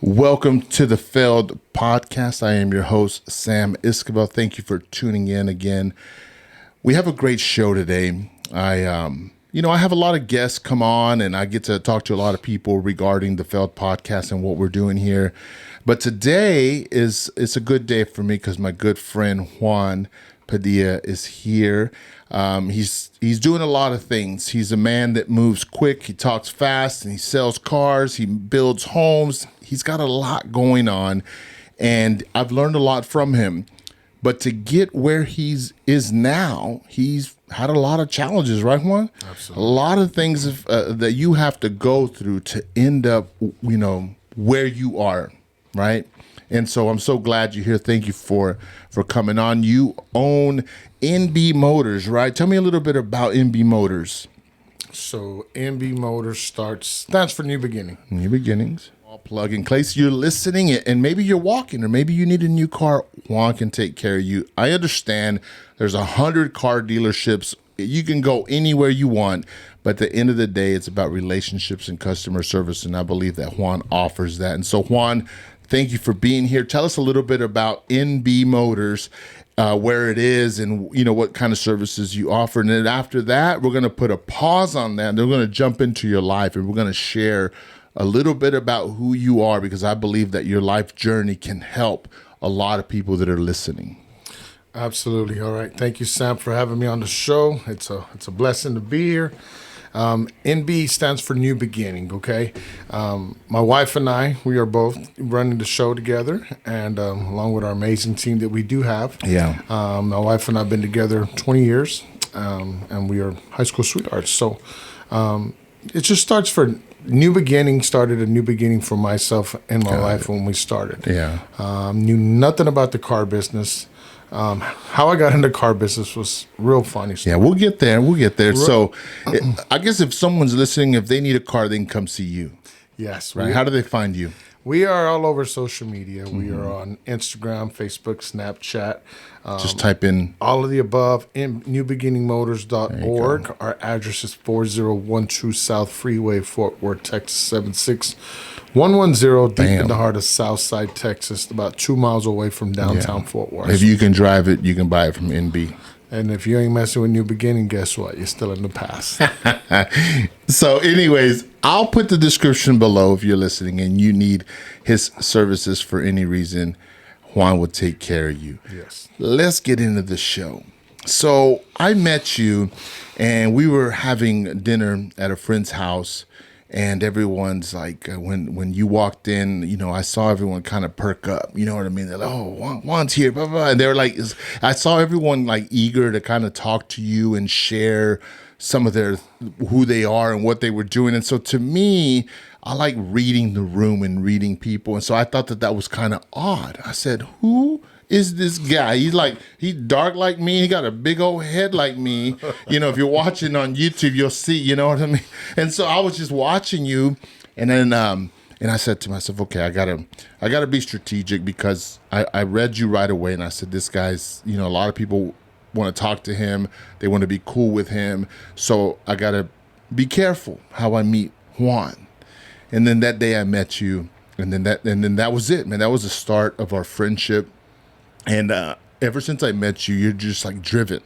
Welcome to the Failed Podcast. I am your host, Sam Iscabel. Thank you for tuning in again. We have a great show today. I have a lot of guests come on, and I get to talk to a lot of people regarding the Failed Podcast and what we're doing here. But today it's a good day for me because my good friend Juan Padilla is here. He's doing a lot of things. He's a man that moves quick. He talks fast, and he sells cars. He builds homes. He's got a lot going on, and I've learned a lot from him. But to get where is now, he's had a lot of challenges, right, Juan? Absolutely. A lot of things that you have to go through to end up, where you are, right? And so I'm so glad you're here. Thank you for coming on. You own NB Motors, right? Tell me a little bit about NB Motors. So NB Motors stands for New Beginning. New beginnings. All plug and place. You're listening, and maybe you're walking, or maybe you need a new car. Juan can take care of you. I understand there's 100 car dealerships. You can go anywhere you want, but at the end of the day, it's about relationships and customer service, and I believe that Juan offers that. And so, Juan, thank you for being here. Tell us a little bit about NB Motors, where it is, and what kind of services you offer. And then after that, we're going to put a pause on that, and we're going to jump into your life, and we're going to share a little bit about who you are, because I believe that your life journey can help a lot of people that are listening. Absolutely. All right. Thank you, Sam, for having me on the show. It's a blessing to be here. NB stands for New Beginning, okay? My wife and I, we are both running the show together, and along with our amazing team that we do have. Yeah. My wife and I have been together 20 years, and we are high school sweethearts. So it just started a new beginning for myself and my wife when we started. Yeah. Knew nothing about the car business. How I got into car business was real funny. Yeah, we'll get there. So I guess if someone's listening, if they need a car, they can come see you. Yes. Right. How do they find you? We are all over social media. We are on Instagram, Facebook, Snapchat. Just type in all of the above. newbeginningmotors.org. Our address is 4012 South Freeway, Fort Worth, Texas 76110, deep in the heart of Southside, Texas, about 2 miles away from downtown Fort Worth. If you can drive it, you can buy it from NB. And if you ain't messing with New Beginning, guess what? You're still in the past. So anyways, I'll put the description below if you're listening and you need his services for any reason. Juan will take care of you. Yes. Let's get into the show. So I met you, and we were having dinner at a friend's house, and everyone's like, when you walked in, I saw everyone kind of perk up. You know what I mean? They're like, oh, Juan's here, blah, blah. And they were like, I saw everyone like eager to kind of talk to you and share some of who they are and what they were doing. And so to me, I like reading the room and reading people. And so I thought that was kind of odd. I said, who is this guy? He's dark like me. He got a big old head like me. If you're watching on YouTube, you'll see, you know what I mean? And so I was just watching you, and then and I said to myself, okay, I gotta be strategic, because I read you right away, and I said, this guy's, a lot of people want to talk to him. They want to be cool with him. So I gotta be careful how I meet Juan. And then that day I met you, and then that was it, man. That was the start of our friendship. And ever since I met you, you're just like driven,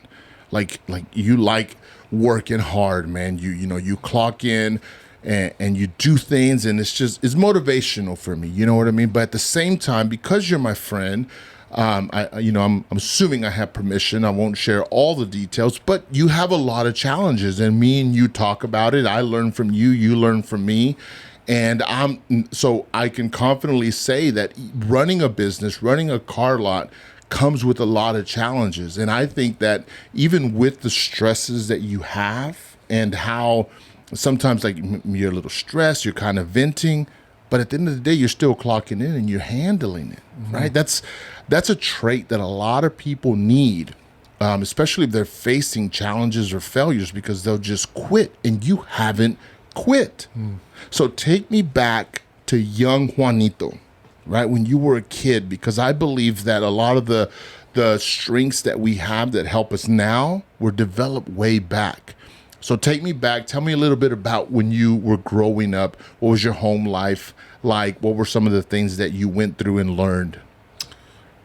like you like working hard, man. You clock in and you do things, and it's motivational for me. You know what I mean? But at the same time, because you're my friend, I'm assuming I have permission. I won't share all the details, but you have a lot of challenges, and me and you talk about it. I learn from you, you learn from me. And so I can confidently say that running a business, running a car lot, comes with a lot of challenges. And I think that even with the stresses that you have, and how sometimes like you're a little stressed, you're kind of venting, but at the end of the day, you're still clocking in and you're handling it, right? That's a trait that a lot of people need, especially if they're facing challenges or failures, because they'll just quit, and you haven't quit. So take me back to young Juanito, right? When you were a kid, because I believe that a lot of the strengths that we have that help us now were developed way back. So take me back. Tell me a little bit about when you were growing up. What was your home life like? What were some of the things that you went through and learned?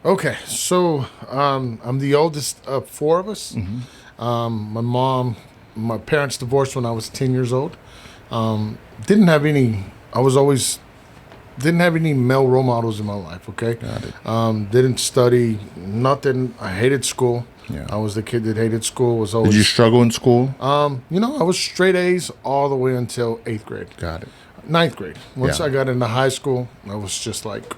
Okay, so I'm the oldest of four of us. My parents divorced when I was 10 years old. Didn't have any. I was always didn't have any male role models in my life. Okay, Got it. didn't study nothing. I hated school. Yeah. I was the kid that hated school. Was Did you always struggle in school? I was straight A's all the way until 8th grade. Got it. Ninth grade. Once Yeah. I got into high school, I was just like,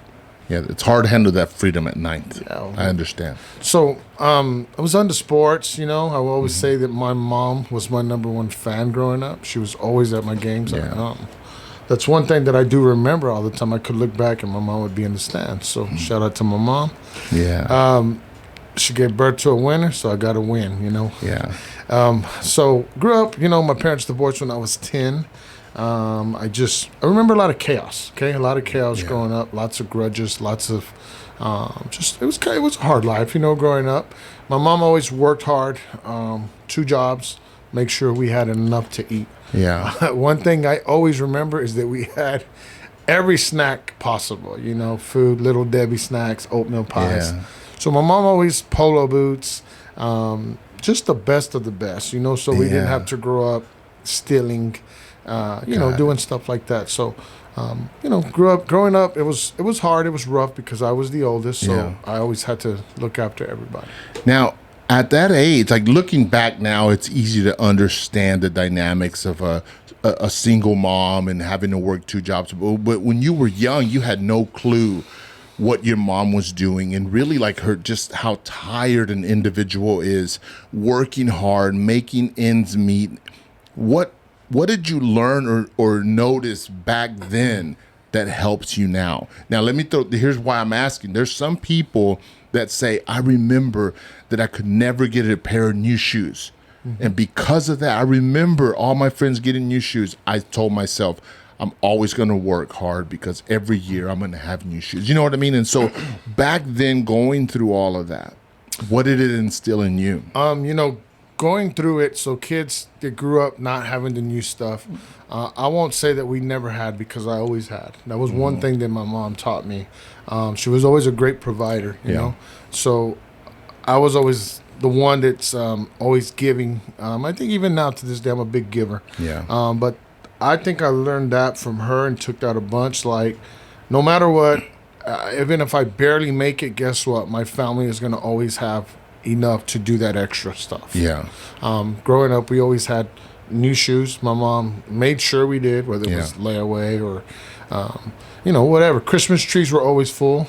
Yeah, it's hard to handle that freedom at ninth. Yeah. I understand. so. I was into sports. I will always say that my mom was my number one fan growing up. She was always at my games. Yeah. That's one thing that I do remember all the time. I could look back and my mom would be in the stands. So shout out to my mom. Yeah. She gave birth to a winner, so I got to win. Yeah. So grew up. My parents divorced when I was 10. I remember a lot of chaos. Okay, a lot of chaos Yeah. growing up. Lots of grudges. Lots of it was a hard life. Growing up. My mom always worked hard. 2 jobs. Make sure we had enough to eat. Yeah. One thing I always remember is that we had every snack possible. Food, Little Debbie snacks, oatmeal pies. Yeah. So my mom always polo boots. Just the best of the best. So we didn't Yeah. have to grow up stealing. Doing stuff like that. So, growing up, it was hard. It was rough because I was the oldest, so Yeah. I always had to look after everybody. Now, at that age, like looking back now, it's easy to understand the dynamics of a single mom and having to work 2 jobs. But when you were young, you had no clue what your mom was doing and really like just how tired an individual is working hard, making ends meet. What did you learn or notice back then that helps you now? Now, here's why I'm asking. There's some people that say, I remember that I could never get a pair of new shoes. And because of that, I remember all my friends getting new shoes. I told myself, I'm always going to work hard because every year I'm going to have new shoes. You know what I mean? And so back then, going through all of that, what did it instill in you? Going through it, so kids that grew up not having the new stuff, I won't say that we never had because I always had. That was one thing that my mom taught me. She was always a great provider, you know. So I was always the one that's always giving. I think even now to this day, I'm a big giver. Yeah. But I think I learned that from her and took that a bunch. Like, no matter what, even if I barely make it, guess what? My family is going to always have enough to do that extra stuff. Yeah. Growing up, we always had new shoes. My mom made sure we did, whether it was layaway or, whatever. Christmas trees were always full,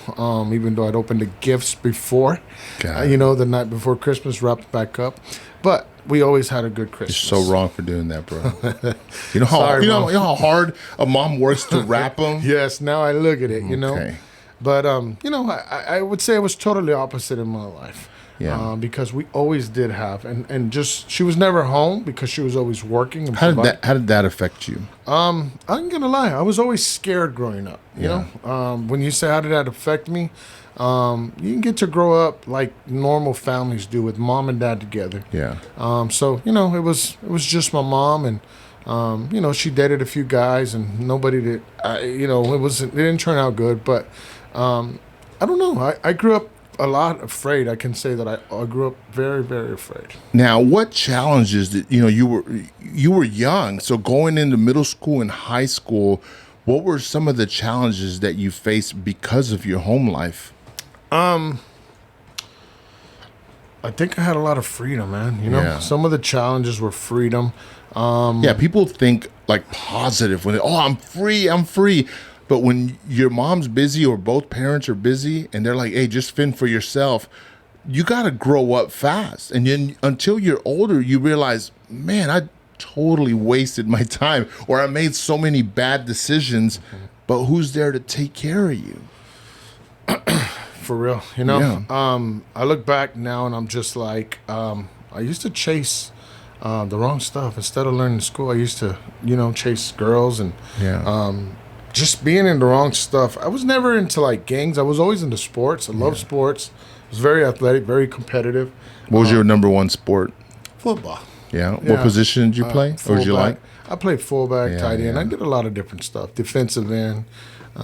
even though I'd opened the gifts before, the night before Christmas, wrapped back up. But we always had a good Christmas. You're so wrong for doing that, bro. Sorry, you know how hard a mom works to wrap them? Yes, now I look at it, Okay. But, I would say it was totally opposite in my life. Yeah. Because we always did have, and just, she was never home because she was always working. And How did that affect you? I'm gonna lie, I was always scared growing up. You know, when you say how did that affect me, you can get to grow up like normal families do with mom and dad together. Yeah. So it was just my mom, and she dated a few guys, and nobody did. It didn't turn out good, but I don't know. I grew up a lot afraid. I can say that I grew up very, very afraid. Now, what challenges did you were young, so going into middle school and high school, what were some of the challenges that you faced because of your home life? I think I had a lot of freedom, man. Yeah. Some of the challenges were freedom. People think like positive when I'm free. But when your mom's busy or both parents are busy and they're like, hey, just fend for yourself, you got to grow up fast. And then until you're older, you realize, man, I totally wasted my time or I made so many bad decisions, but who's there to take care of you? For real, I look back now and I'm just like, I used to chase the wrong stuff. Instead of learning school, I used to, chase girls and just being in the wrong stuff. I was never into like gangs. I was always into sports. I love sports. I was very athletic, very competitive. What was your number one sport? Football. Yeah. What position did you play? Or did you like? I played fullback, tight end. yeah. I did a lot of different stuff. Defensive end.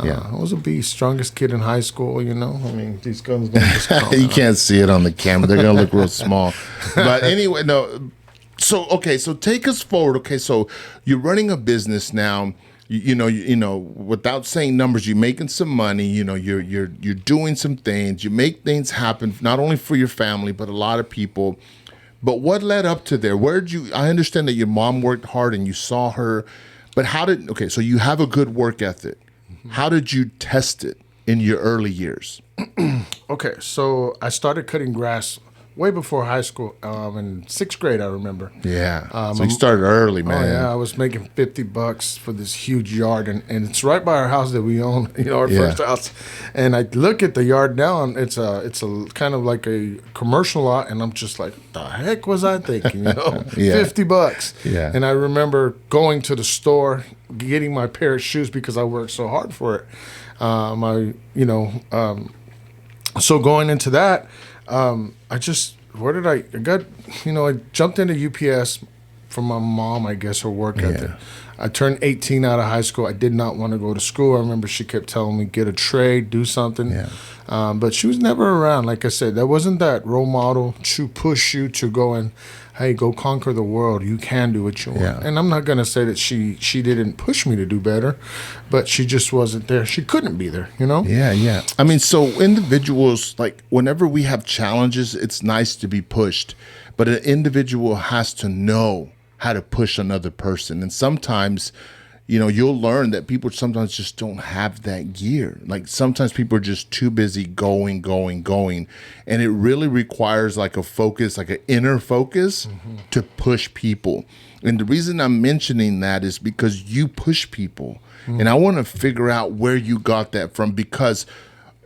Yeah. I was a beast, strongest kid in high school. You know, I mean, these guns don't just come You out. can't see it on the camera. They're gonna look real small. But anyway, no. So okay, so take us forward. Okay, so you're running a business now. You know, without saying numbers, you're making some money. You know, you're doing some things. You make things happen, not only for your family, but a lot of people. But what led up to there? I understand that your mom worked hard and you saw her, but okay, so you have a good work ethic. How did you test it in your early years? Okay, so I started cutting grass way before high school. In 6th grade, I remember. Yeah. So you started early, man. Oh yeah, I was making $50 for this huge yard, and it's right by our house that we own. You know, our first house. And I look at the yard now, and it's a kind of like a commercial lot, and I'm just like, the heck was I thinking? You know, $50. Yeah. And I remember going to the store, getting my pair of shoes because I worked so hard for it. So going into that. I jumped into UPS from my mom, I guess, her work ethic. I turned 18 out of high school. I did not want to go to school. I remember she kept telling me, get a trade, do something. Yeah. But she was never around. Like I said, there wasn't that role model to push you to go and, hey, go conquer the world. You can do what you want. Yeah. And I'm not going to say that she didn't push me to do better, but she just wasn't there. She couldn't be there, you know? Yeah. I mean, so individuals, like whenever we have challenges, it's nice to be pushed, but an individual has to know how to push another person. And sometimes, you know, you'll learn that people sometimes just don't have that gear. Like sometimes people are just too busy going. And it really requires like a focus, like an inner focus to push people. And the reason I'm mentioning that is because you push people. And I want to figure out where you got that from, because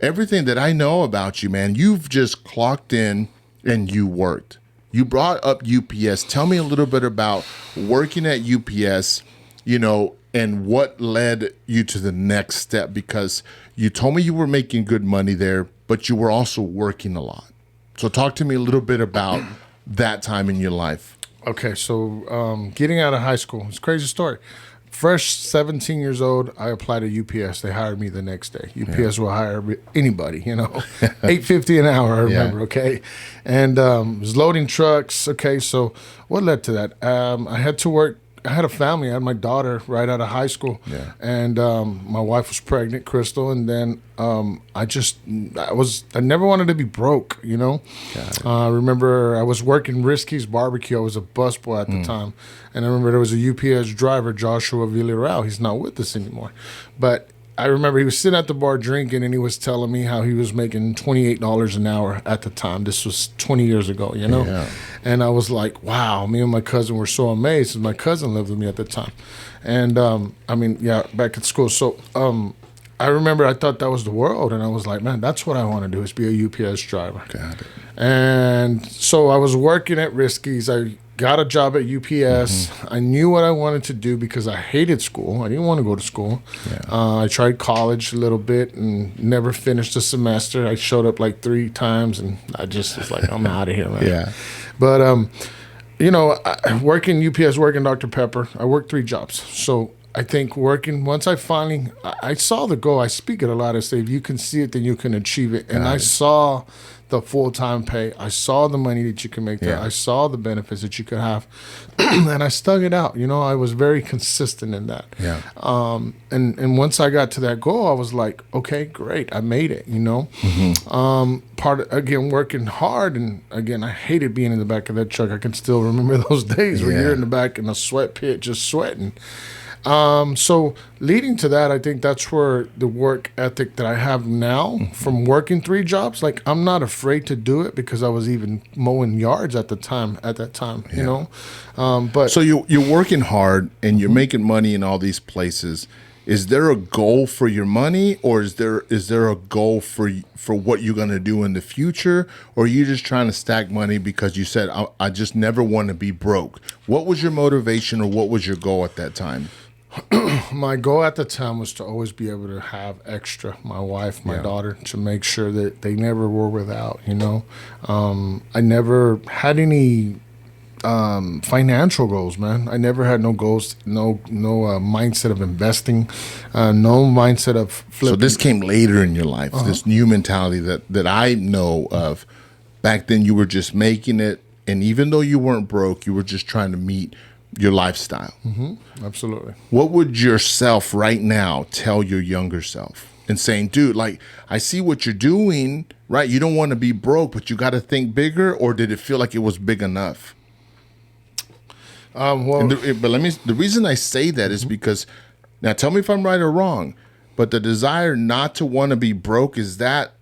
everything that I know about you, man, you've just clocked in and you worked. You brought up UPS. Tell me a little bit about working at UPS, you know, and what led you to the next step, because you told me you were making good money there, but you were also working a lot. So talk to me a little bit about that time in your life. Okay, so getting out of high school, it's a crazy story. Fresh 17 years old, I applied to UPS. They hired me the next day. UPS will hire anybody, you know, $8.50 an hour, I remember, okay? And was loading trucks, okay? So what led to that? I had to work. I had a family. I had my daughter right out of high school, and my wife was pregnant, Crystal, and then I never wanted to be broke, you know. I remember I was working Risky's Barbecue. I was a busboy at the time, and I remember there was a UPS driver, Joshua Villarreal. He's not with us anymore, but I remember he was sitting at the bar drinking, and he was telling me how he was making $28 an hour at the time. This was 20 years ago, you know? Yeah. And I was like, wow, me and my cousin were so amazed, because my cousin lived with me at the time. And, back at school. So I remember I thought that was the world, and I was like, man, that's what I want to do, is be a UPS driver. Got it. And so I was working at Risky's. I got a job at UPS. I knew what I wanted to do because I hated school. I didn't want to go to school. I tried college a little bit and never finished a semester. I showed up like 3 times, and I just was like, I'm out of here, man. Yeah. But, I work in UPS, working Dr. Pepper. I worked 3 jobs. So I think once I saw the goal. I speak it a lot. I say, if you can see it, then you can achieve it. And I saw the full-time pay. I saw the money that you can make there. I saw the benefits that you could have. And I stuck it out. You know, I was very consistent in that. Yeah. And once I got to that goal, I was like, okay, great. I made it, you know. Working hard. And again, I hated being in the back of that truck. I can still remember those days where you're in the back in a sweat pit just sweating. So leading to that, I think that's where the work ethic that I have now from working 3 jobs, like I'm not afraid to do it, because I was even mowing yards at that time, you know? But so you're working hard and you're making money in all these places. Is there a goal for your money, or is there a goal for what you're going to do in the future, or are you just trying to stack money because you said, I just never want to be broke? What was your motivation, or what was your goal at that time? My goal at the time was to always be able to have extra, my wife, my daughter, to make sure that they never were without, you know. I never had any financial goals, man. I never had no goals, no mindset of investing, no mindset of flipping. So this came later in your life, this new mentality that I know of. Back then you were just making it, and even though you weren't broke, you were just trying to meet your lifestyle. Absolutely. What would yourself right now tell your younger self? And saying, dude, like, I see what you're doing, right? You don't want to be broke, but you got to think bigger, or did it feel like it was big enough? Well, The reason I say that is because, now tell me if I'm right or wrong, but the desire not to want to be broke, is that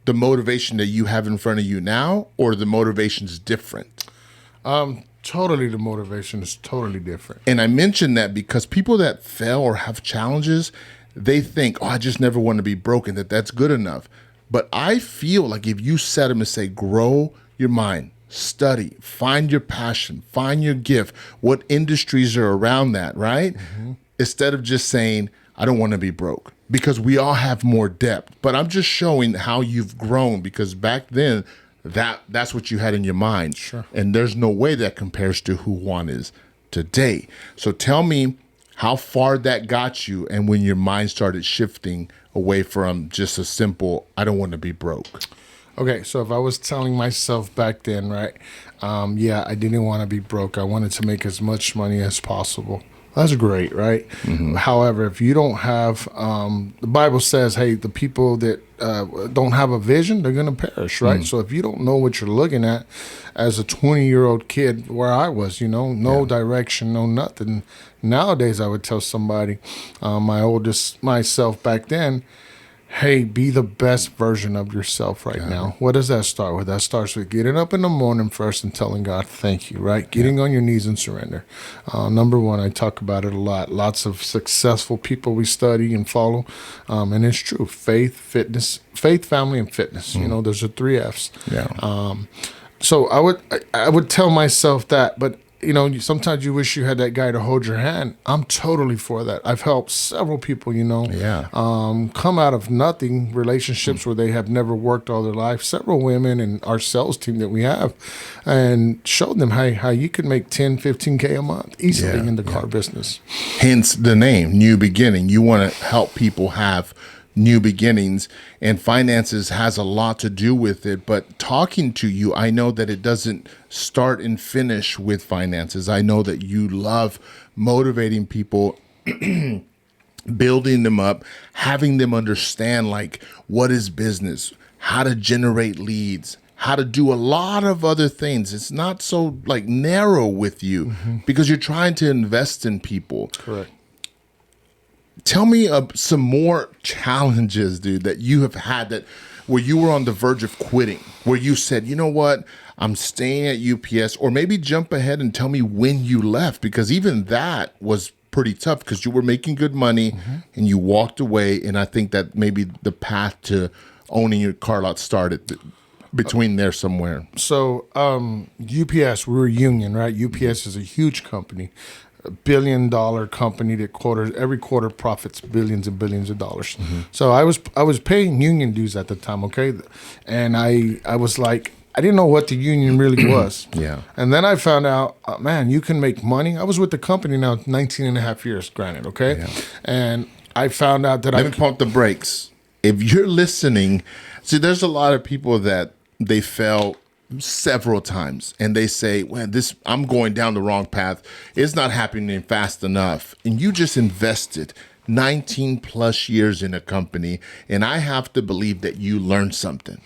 the motivation that you have in front of you now, or the motivation is different? totally the motivation is totally different. And I mention that because people that fail or have challenges, they think, oh, I just never want to be broken, that's good enough. But I feel like if you set them and say, grow your mind, study, find your passion, find your gift, what industries are around that, right? Instead of just saying, I don't want to be broke, because we all have more depth. But I'm just showing how you've grown, because back then that's what you had in your mind. Sure. And there's no way that compares to who Juan is today. So tell me how far that got you, and when your mind started shifting away from just a simple, I don't want to be broke. Okay, so if I was telling myself back then, right, yeah, I didn't want to be broke. I wanted to make as much money as possible. That's great, right? However, if you don't have, the Bible says, hey, the people that don't have a vision, they're going to perish, right? So if you don't know what you're looking at as a 20-year-old kid, where I was, no direction, no nothing. Nowadays, I would tell somebody, my oldest myself back then, hey, be the best version of yourself right now. What does that start with? That starts with getting up in the morning first and telling God thank you, right? Getting on your knees and surrender. Number one, I talk about it a lot. Lots of successful people we study and follow. And it's true. Faith, family, and fitness. Those are 3 F's. Yeah. So I would tell myself that, but sometimes you wish you had that guy to hold your hand. I'm totally for that. I've helped several people, come out of nothing, relationships where they have never worked all their life. Several women and our sales team that we have, and showed them how you could make 10, 15K a month easily in the car business. Hence the name, New Beginning. You want to help people have new beginnings, and finances has a lot to do with it. But talking to you, I know that it doesn't start and finish with finances. I know that you love motivating people, building them up, having them understand like what is business, how to generate leads, how to do a lot of other things. It's not so like narrow with you because you're trying to invest in people. Correct. Tell me some more challenges, dude, that you have had that where you were on the verge of quitting, where you said, you know what, I'm staying at UPS, or maybe jump ahead and tell me when you left, because even that was pretty tough because you were making good money and you walked away. And I think that maybe the path to owning your car lot started between there somewhere. So UPS, we were union, right? UPS is a huge company. $1 billion company that every quarter profits billions and billions of dollars. So I was paying union dues at the time, okay? And I was like, I didn't know what the union really was. Yeah. And then I found out, man, you can make money. I was with the company now 19 and a half years, granted, okay? Yeah. And I found out that Let me pump the brakes. If you're listening, see, there's a lot of people that they fail several times and they say, well, I'm going down the wrong path, it's not happening fast enough. And you just invested 19 plus years in a company, and I have to believe that you learned something.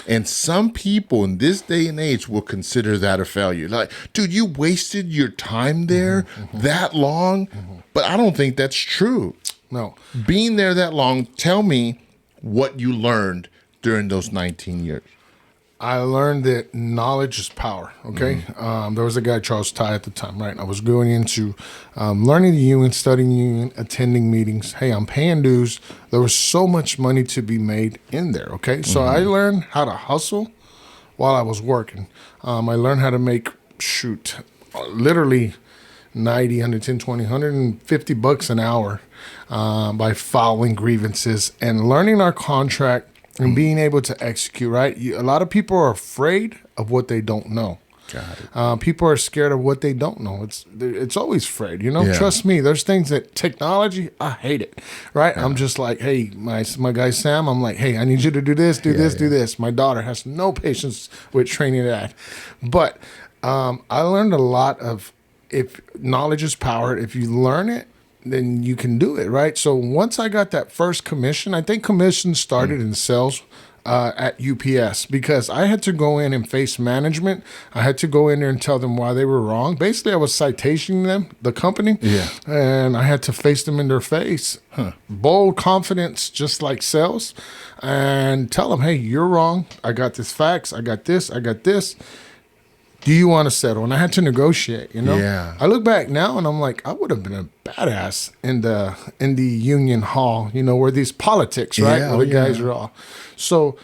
And some people in this day and age will consider that a failure. Like, dude, you wasted your time there that long. But I don't think that's true. No. Being there that long, tell me what you learned during those 19 years. I learned that knowledge is power, okay? There was a guy, Charles Ty, at the time, right? I was going into learning the union, studying union, attending meetings. Hey, I'm paying dues. There was so much money to be made in there, okay? So I learned how to hustle while I was working. I learned how to make, literally 90, 110, 20, 150 bucks an hour by filing grievances and learning our contract and being able to execute, right? A lot of people are afraid of what they don't know. Got it. People are scared of what they don't know. It's always afraid, you know. Yeah. Trust me. There's things that technology, I hate it. Right? I'm just like, hey, my guy Sam. I'm like, hey, I need you to do this, do this. My daughter has no patience with training that, but I learned a lot of, if knowledge is power. If you learn it, then you can do it, right? So once I got that first commission, I think commission started in sales at UPS, because I had to go in and face management. I had to go in there and tell them why they were wrong. Basically, I was citating them, the company, and I had to face them in their face. Bold confidence, just like sales, and tell them, hey, you're wrong. I got this facts. I got this. I got this. Do you want to settle? And I had to negotiate, you know? Yeah. I look back now and I'm like, I would have been a badass in the union hall, you know, where these politics, right? Yeah, where the guys are all. So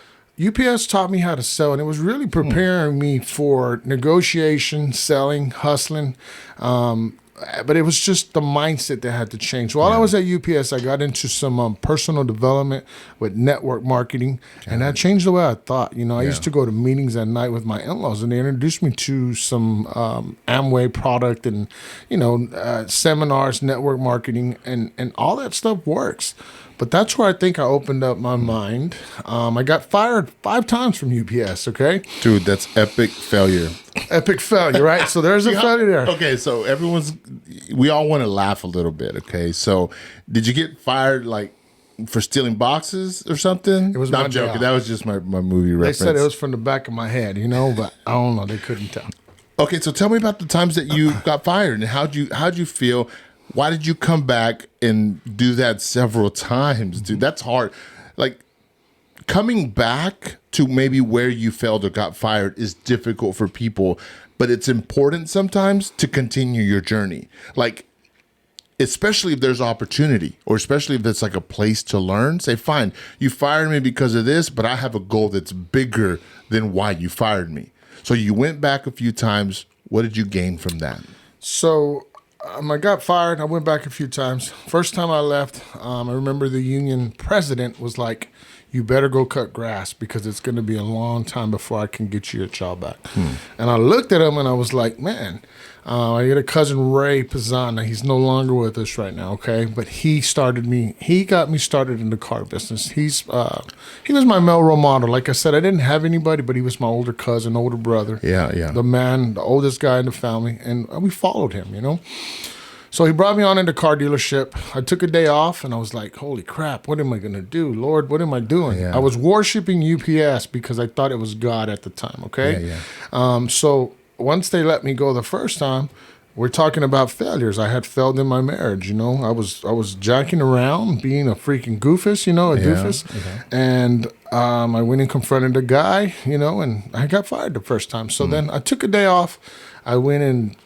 UPS taught me how to sell, and it was really preparing me for negotiation, selling, hustling. But it was just the mindset that had to change. While I was at UPS, I got into some personal development with network marketing, and that changed the way I thought. You know, I used to go to meetings at night with my in-laws, and they introduced me to some Amway product and, you know, seminars, network marketing, and all that stuff works. But that's where I think I opened up my mind. I got fired 5 times from UPS, okay? Dude, that's epic failure. Epic failure, right? So there's a failure there. Okay, so we all want to laugh a little bit, okay? So did you get fired, like, for stealing boxes or something? It was no, my I'm joking. job. That was just my movie reference. They said it was from the back of my head, you know, but I don't know. They couldn't tell. Okay, so tell me about the times that you got fired, and how'd you feel? Why did you come back and do that several times, dude? That's hard. Like, coming back to maybe where you failed or got fired is difficult for people, but it's important sometimes to continue your journey. Like, especially if there's opportunity, or especially if it's like a place to learn. Say, fine, you fired me because of this, but I have a goal that's bigger than why you fired me. So you went back a few times. What did you gain from that? So I got fired. I went back a few times. First time I left, I remember the union president was like, you better go cut grass because it's going to be a long time before I can get you your job back. And I looked at him and I was like, man, I got a cousin, Ray Pizzana. He's no longer with us right now, okay? But he got me started in the car business. He was my male role model. Like I said, I didn't have anybody, but he was my older cousin, older brother. Yeah. The oldest guy in the family. And we followed him, you know? So he brought me on in the car dealership. I took a day off, and I was like, holy crap, what am I going to do? Lord, what am I doing? Yeah. I was worshiping UPS because I thought it was God at the time, okay? So once they let me go the first time, we're talking about failures. I had failed in my marriage, you know. I was jacking around, being a freaking goofus, you know, a doofus. And I went and confronted a guy, you know, and I got fired the first time. So then I took a day off. I went and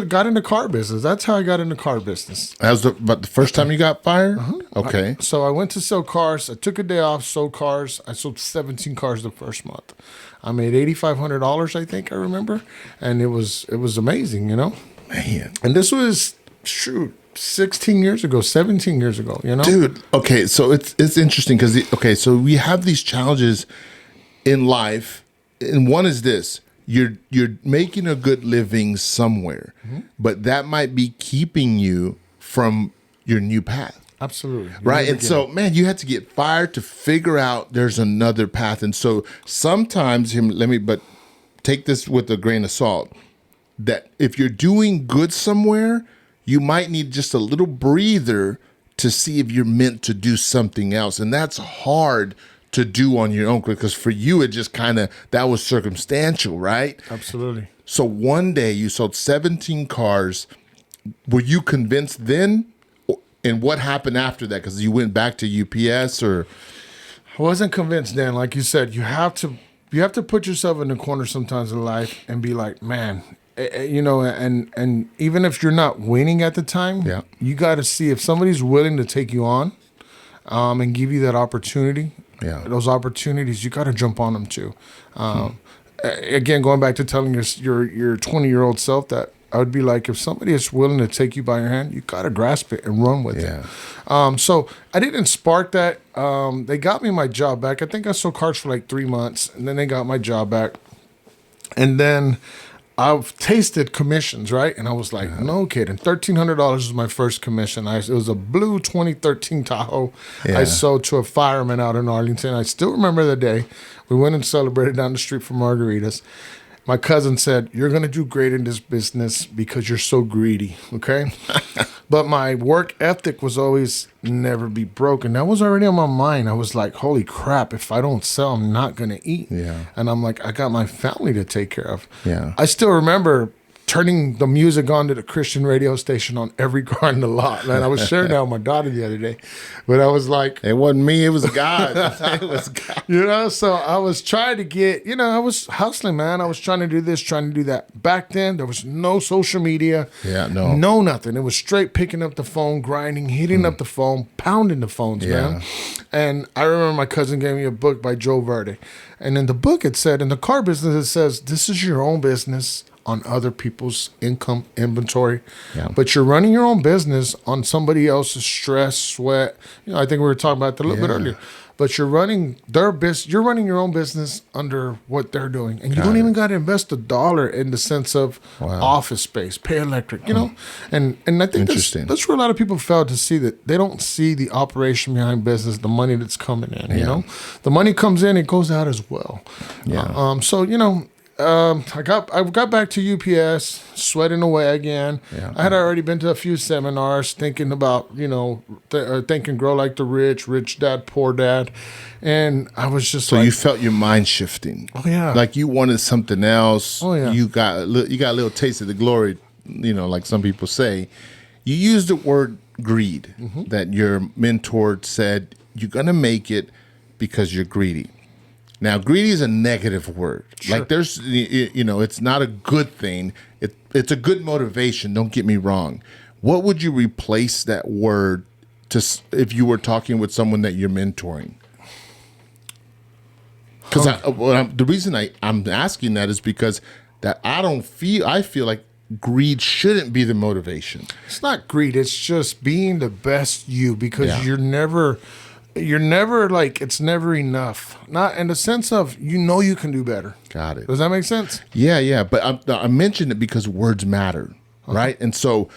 got into car business. That's how I got into car business. But the first time you got fired? Okay. So I went to sell cars. I took a day off, sold cars. I sold 17 cars the first month. I made $8,500, I think I remember, and it was amazing, you know. Man. And this was 16 years ago, 17 years ago, you know. Dude, okay, so it's interesting because so we have these challenges in life, and one is this. You're making a good living somewhere, but that might be keeping you from your new path. Absolutely. Right. And so, man, you had to get fired to figure out there's another path. And so sometimes, but take this with a grain of salt, that if you're doing good somewhere, you might need just a little breather to see if you're meant to do something else. And that's hard to do on your own, because for you, it just that was circumstantial, right? Absolutely. So one day you sold 17 cars. Were you convinced then? And what happened after that? Because you went back to UPS, or? I wasn't convinced then. Like you said, you have to put yourself in the corner sometimes in life and be like, man, you know, and even if you're not winning at the time, you got to see if somebody's willing to take you on and give you that opportunity. Yeah. Those opportunities, you got to jump on them too. Again, going back to telling your 20-year-old self that, I would be like, if somebody is willing to take you by your hand, you got to grasp it and run with it. So I didn't spark that. They got me my job back. I think I sold cars for like 3 months, and then they got my job back. And then I've tasted commissions, right? And I was like, no kidding. $1,300 was my first commission. It was a blue 2013 Tahoe I sold to a fireman out in Arlington. I still remember the day. We went and celebrated down the street for margaritas. My cousin said, you're going to do great in this business because you're so greedy, okay? But my work ethic was always never be broken. That was already on my mind. I was like, holy crap, if I don't sell, I'm not going to eat. Yeah. And I'm like, I got my family to take care of. Yeah. I still remember turning the music on to the Christian radio station on every car in the lot. Man, I was sharing that with my daughter the other day. But I was like... It wasn't me, it was God. It was God. You know, so I was trying to get, I was hustling, man. I was trying to do this, trying to do that. Back then, there was no social media. Yeah, no. No nothing. It was straight picking up the phone, grinding, hitting up the phone, pounding the phones, man. And I remember my cousin gave me a book by Joe Verde. And in the book, it said, in the car business, it says, this is your own business on other people's income inventory. Yeah. But you're running your own business on somebody else's stress, sweat. I think we were talking about that a little bit earlier. But you're running their business. You're running your own business under what they're doing, and you don't even got to invest $1 in the sense of office space, pay electric. And I think that's where a lot of people fail to see that they don't see the operation behind business, the money that's coming in. You know, the money comes in, it goes out as well. Yeah. I got back to UPS, sweating away again. Yeah. I had already been to a few seminars thinking about, Think and Grow Like the Rich Dad, Poor Dad. And I was just so you felt your mind shifting. Oh, yeah. Like you wanted something else. Oh, yeah. You got a little taste of the glory, like some people say. You used the word greed that your mentor said, you're going to make it because you're greedy. Now, greedy is a negative word. Sure. Like there's, it's not a good thing. It's a good motivation. Don't get me wrong. What would you replace that word to if you were talking with someone that you're mentoring? Because the reason I'm asking that is because that I feel like greed shouldn't be the motivation. It's not greed. It's just being the best you because you're never like, it's never enough. Not in the sense of, you can do better. Got it. Does that make sense? Yeah. But I mentioned it because words matter, right? And so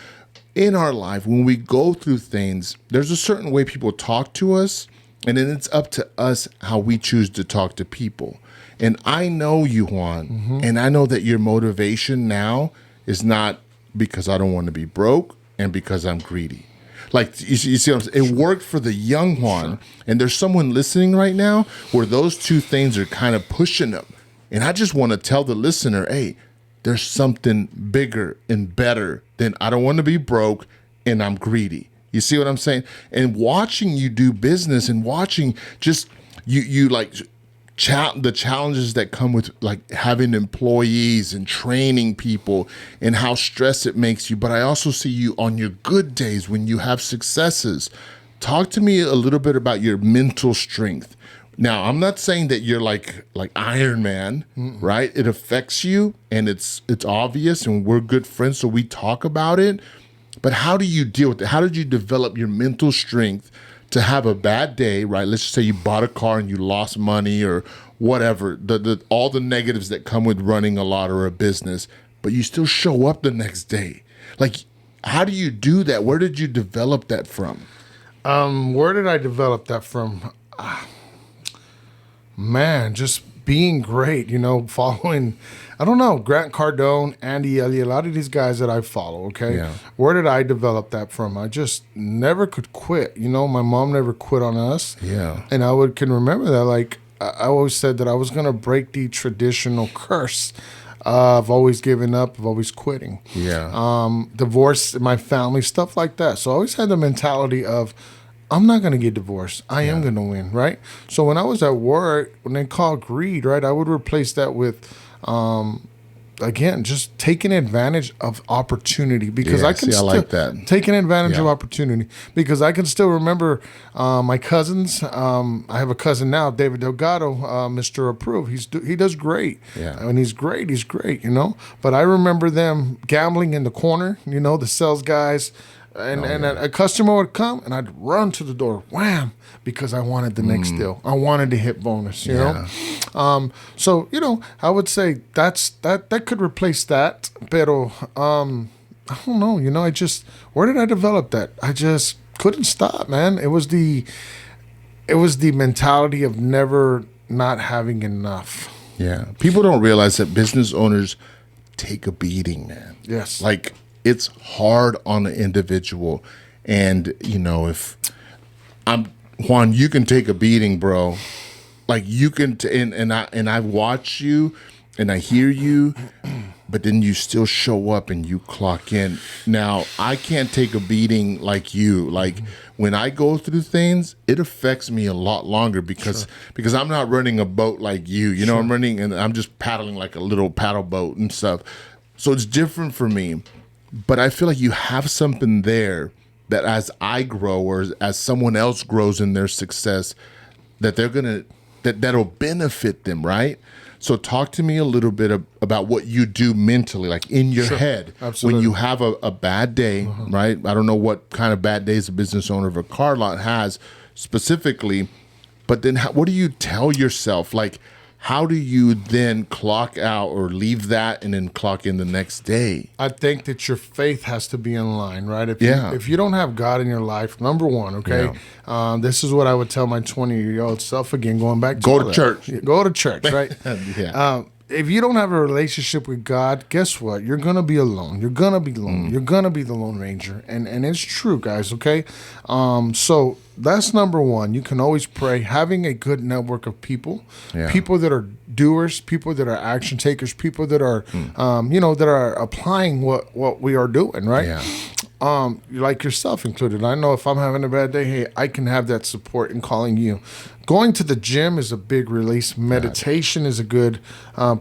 in our life, when we go through things, there's a certain way people talk to us, and then it's up to us how we choose to talk to people. And I know you, Juan, and I know that your motivation now is not because I don't want to be broke and because I'm greedy. Like, you see what I'm saying? It worked for the young Juan, and there's someone listening right now where those two things are kind of pushing them. And I just want to tell the listener, hey, there's something bigger and better than I don't want to be broke and I'm greedy. You see what I'm saying? And watching you do business and watching just you like the challenges that come with like having employees and training people and how stressed it makes you. But I also see you on your good days when you have successes. Talk to me a little bit about your mental strength. Now, I'm not saying that you're like Iron Man, right? It affects you and it's obvious and we're good friends, so we talk about it. But how do you deal with it? How did you develop your mental strength to have a bad day, right? Let's just say you bought a car and you lost money or whatever, all the negatives that come with running a lot or a business, but you still show up the next day. Like, how do you do that? Where did you develop that from? Where did I develop that from? Man, just being great, following, I don't know, Grant Cardone, Andy Elliott, a lot of these guys that I follow, okay? Yeah. Where did I develop that from? I just never could quit. My mom never quit on us. Yeah. And I can remember that, like, I always said that I was going to break the traditional curse of always giving up, of always quitting. Yeah. Divorce in my family, stuff like that. So I always had the mentality of, I'm not going to get divorced. I am going to win, right? So when I was at work, when they call greed, right, I would replace that with, again, just taking advantage of opportunity because I can still like that. Taking advantage of opportunity because I can still remember my cousins. I have a cousin now, David Delgado, Mr. Approve. He does great. Yeah. And he's great, But I remember them gambling in the corner, the sales guys, And a customer would come, and I'd run to the door, wham, because I wanted the next deal. I wanted to hit bonus, you know. So I would say that could replace that. Pero I don't know. Where did I develop that? I just couldn't stop, man. It was the mentality of never not having enough. Yeah. People don't realize that business owners take a beating, man. Yes. Like, it's hard on the individual. And, if Juan, you can take a beating, bro. Like, you can, and I watch you and I hear you, but then you still show up and you clock in. Now, I can't take a beating like you. Like, when I go through things, it affects me a lot longer because I'm not running a boat like you. I'm running and I'm just paddling like a little paddle boat and stuff. So it's different for me. But I feel like you have something there that as I grow or as someone else grows in their success, that that'll benefit them, right? So talk to me a little bit about what you do mentally, like in your head. Absolutely. When you have a bad day, right? I don't know what kind of bad days a business owner of a car lot has specifically, but then what do you tell yourself? Like, how do you then clock out or leave that and then clock in the next day? I think that your faith has to be in line, right? If you don't have God in your life, number one, okay, this is what I would tell my 20-year-old self again, going back to go to church. Go to church, right? Yeah. If you don't have a relationship with God, guess what? You're going to be alone. You're going to be lonely. You're going to be the Lone Ranger. And it's true, guys, okay? So that's number one. You can always pray. Having a good network of people, people that are doers, people that are action takers, people that are, that are applying what we are doing, right? Yeah. Like yourself included. I know if I'm having a bad day, hey, I can have that support in calling you. Going to the gym is a big release. Meditation is a good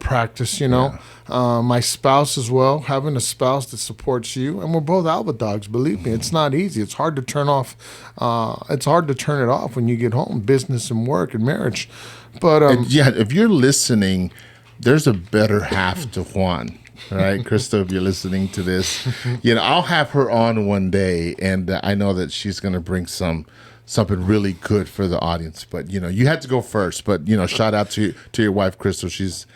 practice, My spouse as well, having a spouse that supports you. And we're both alpha dogs, believe me. It's not easy. It's hard to turn off. It's hard to turn it off when you get home, business and work and marriage. But if you're listening, there's a better half to Juan. Right, Crystal, if you're listening to this, I'll have her on one day, and I know that she's going to bring something really good for the audience. But you had to go first. But shout out to your wife, Crystal. She's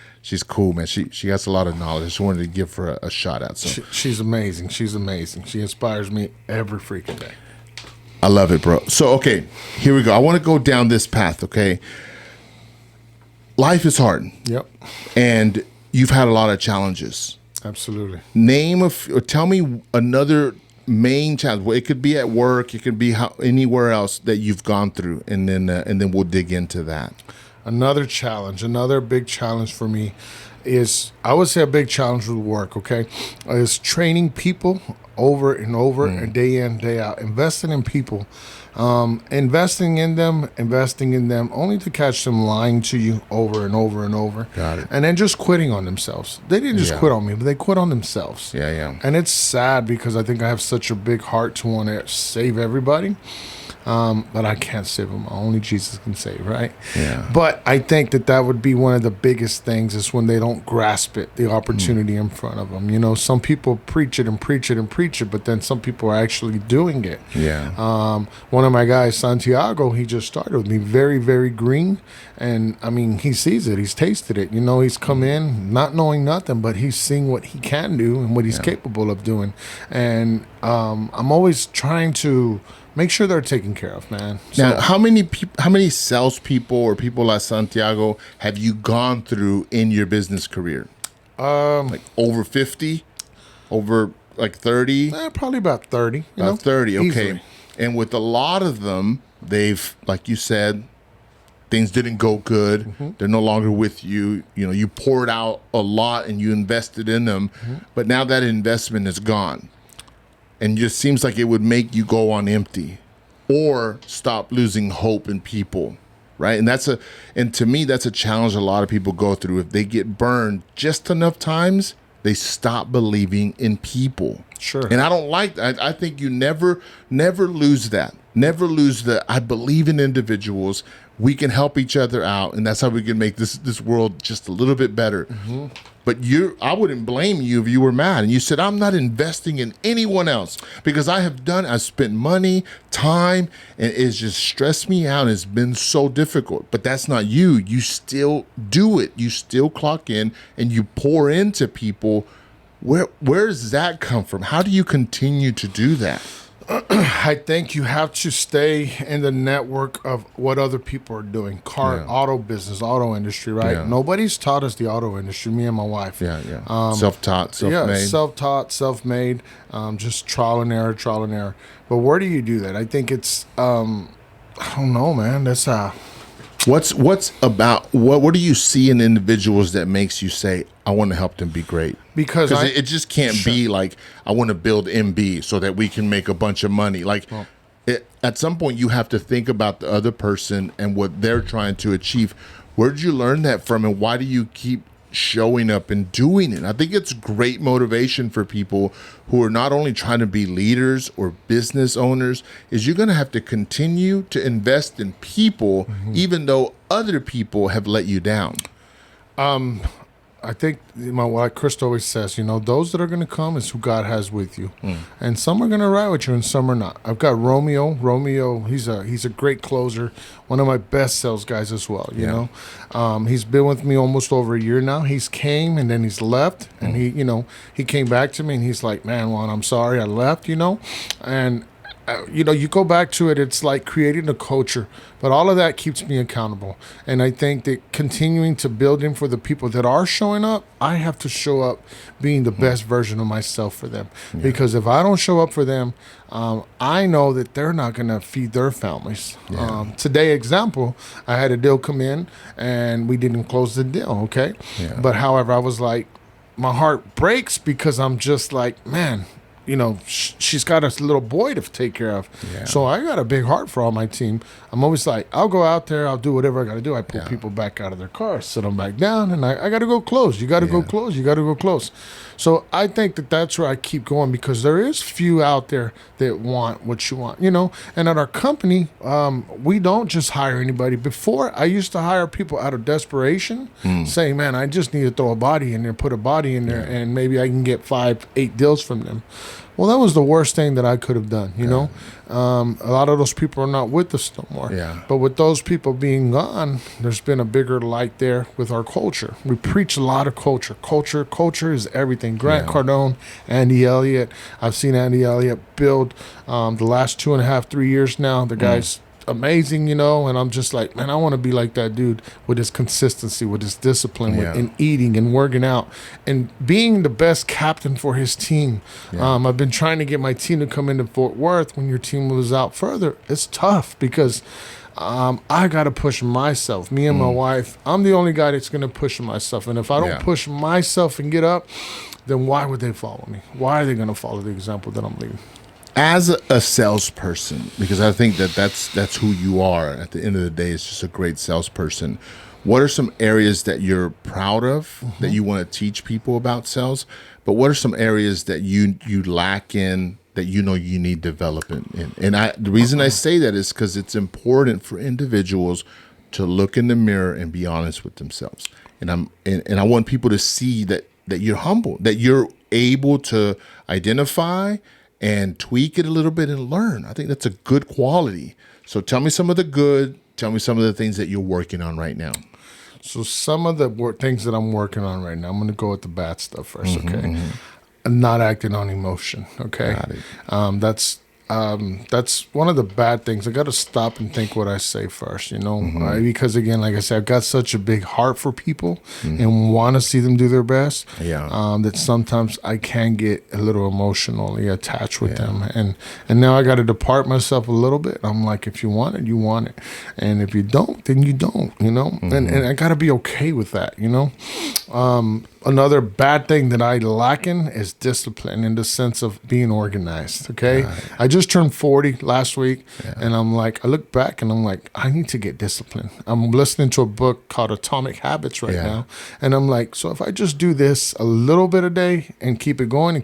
cool, man. She has a lot of knowledge. I just wanted to give her a shout out. So she's amazing. She's amazing. She inspires me every freaking day. I love it, bro. So okay, here we go. I want to go down this path. Okay, life is hard. Yep. And you've had a lot of challenges. Absolutely. Tell me another main challenge. Well, it could be at work, it could be anywhere else that you've gone through, and then we'll dig into that. Another big challenge for me is, I would say a big challenge with work, okay, is training people over and over and day in, day out, investing in people. Investing in them only to catch them lying to you over and over and over. Got it. And then just quitting on themselves. They didn't just quit on me, but they quit on themselves. Yeah. And it's sad because I think I have such a big heart to want to save everybody. But I can't save them. Only Jesus can save, right? Yeah. But I think that would be one of the biggest things is when they don't grasp it, the opportunity in front of them. Some people preach it and preach it and preach it, but then some people are actually doing it. Yeah. One of my guys, Santiago, he just started with me, very, very green. And, I mean, he sees it. He's tasted it. He's come in not knowing nothing, but he's seeing what he can do and what he's capable of doing. And I'm always trying to make sure they're taken care of, man. So, now, how many salespeople or people like Santiago have you gone through in your business career? Like over 50, over like 30? Probably about 30. About 30, okay. Easily. And with a lot of them, they've, like you said, things didn't go good. Mm-hmm. They're no longer with you. You poured out a lot and you invested in them, but now that investment is gone. And it just seems like it would make you go on empty or stop losing hope in people, right? And to me, that's a challenge a lot of people go through. If they get burned just enough times, they stop believing in people. Sure. And I don't like that. I think you never lose that. Never lose the, I believe in individuals. We can help each other out, and that's how we can make this world just a little bit better. Mm-hmm. But I wouldn't blame you if you were mad. And you said, I'm not investing in anyone else because I spent money, time, and it's just stressed me out. It's been so difficult. But that's not you. You still do it. You still clock in and you pour into people. Where does that come from? How do you continue to do that? I think you have to stay in the network of what other people are doing. Auto business, auto industry, right? Yeah. Nobody's taught us the auto industry, me and my wife. Yeah. Self-taught, self-made. Yeah, self-taught, self-made, just trial and error. But where do you do that? I think it's, I don't know, man. That's What's about what do you see in individuals that makes you say, I want to help them be great? Because it just can't be like, I want to build MB so that we can make a bunch of money. At some point, you have to think about the other person and what they're trying to achieve. Where did you learn that from, and why do you keep showing up and doing it? I think it's great motivation for people who are not only trying to be leaders or business owners, is you're going to have to continue to invest in people, even though other people have let you down. I think like Chris always says, those that are going to come is who God has with you, and some are going to ride with you, and some are not. I've got Romeo. Romeo, he's a great closer, one of my best sales guys as well. You know, he's been with me almost over a year now. He's came and then he's left, and he came back to me and he's like, "Man, Juan, I'm sorry I left." And you go back to it, it's like creating a culture, but all of that keeps me accountable. And I think that continuing to build in for the people that are showing up, I have to show up being the best version of myself for them. Because if I don't show up for them, I know that they're not going to feed their families. Today, example, I had a deal come in and we didn't close the deal, okay? But however, I was like, my heart breaks because I'm just like, man, she's got a little boy to take care of. So I got a big heart for all my team. I'm always like, I'll go out there, I'll do whatever I got to do. I pull people back out of their cars, sit them back down, and I got to go close. You got to go close. You got to go close. So I think that's where I keep going, because there is few out there that want what you want, And at our company, we don't just hire anybody. Before, I used to hire people out of desperation, saying, man, I just need to throw a body in there, put a body in there, and maybe I can get 5-8 deals from them. Well, that was the worst thing that I could have done, A lot of those people are not with us no more. But with those people being gone, there's been a bigger light there with our culture. We preach a lot of culture. Culture is everything. Grant Cardone, Andy Elliott. I've seen Andy Elliott build the last 2.5, 3 years now. The guy's amazing, and I'm just like, man, I want to be like that dude with his consistency, with his discipline, in eating and working out and being the best captain for his team. I've been trying to get my team to come into Fort Worth. When your team moves out further, it's tough because I got to push myself. Me and my wife, I'm the only guy that's going to push myself. And if I don't push myself and get up, then why would they follow me? Why are they going to follow the example that I'm leading? As a salesperson, because I think that's who you are. At the end of the day, it's just a great salesperson. What are some areas that you're proud of that you want to teach people about sales? But what are some areas that you lack in that you need development in? And the reason I say that is because it's important for individuals to look in the mirror and be honest with themselves. And I want people to see that you're humble, that you're able to identify and tweak it a little bit and learn. I think that's a good quality. So tell me some of the good, tell me some of the things that you're working on right now. So some of the things that I'm working on right now, I'm going to go with the bad stuff first, okay? I'm not acting on emotion, okay? That's one of the bad things. I got to stop and think what I say first, because again, like I said, I've got such a big heart for people and want to see them do their best. That sometimes I can get a little emotionally attached with them, and now I got to depart myself a little bit. I'm like, if you want it, you want it, and if you don't, then you don't, And I got to be okay with that, Another bad thing that I lack in is discipline, in the sense of being organized, okay? I just turned 40 last week, and I'm like, I look back and I'm like, I need to get disciplined. I'm listening to a book called Atomic Habits right now, and I'm like, so if I just do this a little bit a day and keep it going,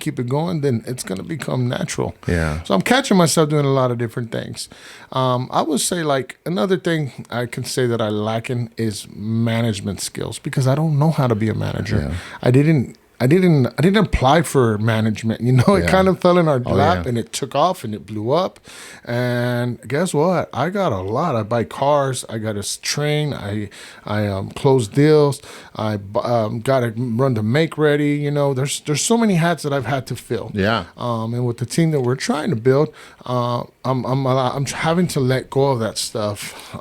then it's going to become natural. So I'm catching myself doing a lot of different things. I would say, another thing I can say that I lack in is management skills, because I don't know how to be a a manager. I didn't apply for management. It kind of fell in our lap, and it took off and it blew up. And guess what? I got a lot. I buy cars. I got to train. I close deals. I got to run the make ready. There's so many hats that I've had to fill. Yeah. And with the team that we're trying to build, I'm having to let go of that stuff.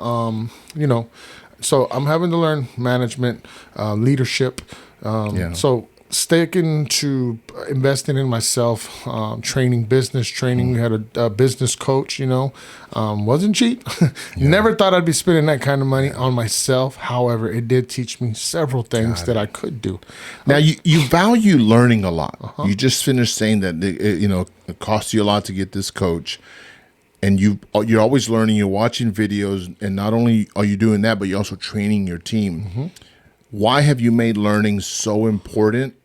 So I'm having to learn management, leadership. So sticking to investing in myself, training. We had a business coach, wasn't cheap. Never thought I'd be spending that kind of money on myself. However, it did teach me several things that I could do. Now, you value learning a lot. You just finished saying that, it costs you a lot to get this coach. And you're always learning. You're watching videos. And not only are you doing that, but you're also training your team. Why have you made learning so important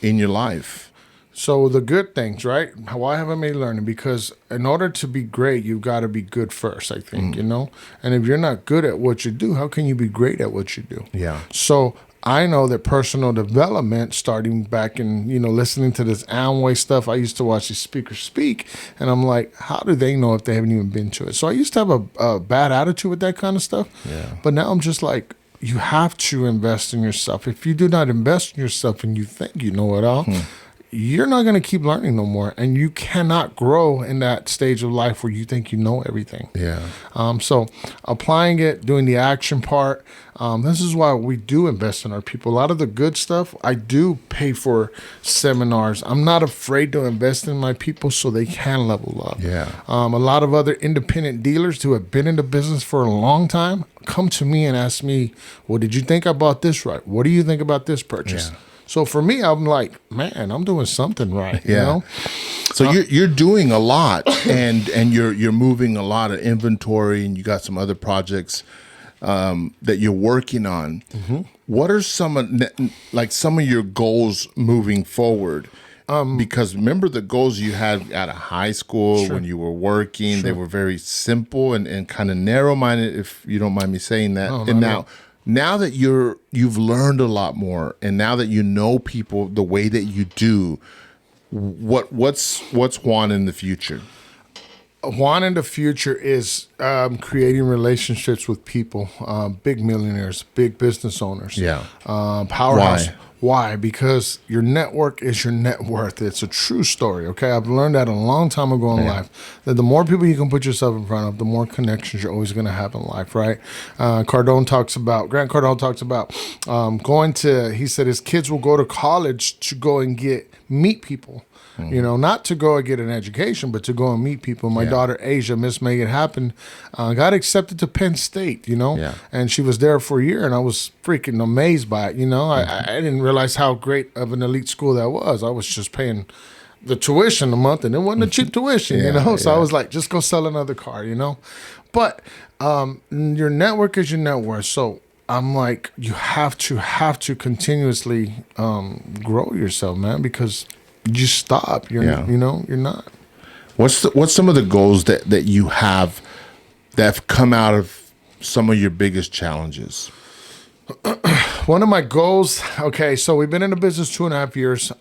in your life? So the good things, right? Why have I made learning? Because in order to be great, you've got to be good first, I think, And if you're not good at what you do, how can you be great at what you do? Yeah. So I know that personal development, starting back in, listening to this Amway stuff, I used to watch these speakers speak, and I'm like, how do they know if they haven't even been to it? So I used to have a bad attitude with that kind of stuff. Yeah. But now I'm just like, you have to invest in yourself. If you do not invest in yourself and you think you know it all, you're not going to keep learning no more. And you cannot grow in that stage of life where you think you know everything. Yeah. So applying it, doing the action part, this is why we do invest in our people. A lot of the good stuff, I do pay for seminars. I'm not afraid to invest in my people so they can level up. Yeah. A lot of other independent dealers who have been in the business for a long time come to me and ask me, well, did you think I bought this right? What do you think about this purchase? Yeah. So for me, I'm like, man, I'm doing something right. Yeah. So you're doing a lot, and you're moving a lot of inventory, and you got some other projects that you're working on. What are some of your goals moving forward? Because remember the goals you had out of high school when you were working, they were very simple and kind of narrow-minded, if you don't mind me saying that. And now that you've learned a lot more, and now that you know people the way that you do, what's Juan in the future? Juan in the future is creating relationships with people, big millionaires, big business owners. Yeah. Powerhouse. Why? Because your network is your net worth. It's a true story, okay? I've learned that a long time ago in life, that the more people you can put yourself in front of, the more connections you're always going to have in life, right? Grant Cardone talks about he said his kids will go to college to go and meet people. Not to go and get an education, but to go and meet people. My daughter, Asia, Miss Make It Happen, got accepted to Penn State, and she was there for a year, and I was freaking amazed by it, I didn't realize how great of an elite school that was. I was just paying the tuition a month, and it wasn't a cheap tuition, So I was like, just go sell another car, But your network is your net worth, so I'm like, you have to continuously grow yourself, man, because you stop. You're not. What's some of the goals that you have that have come out of some of your biggest challenges? One of my goals. Okay, so we've been in the business 2.5 years.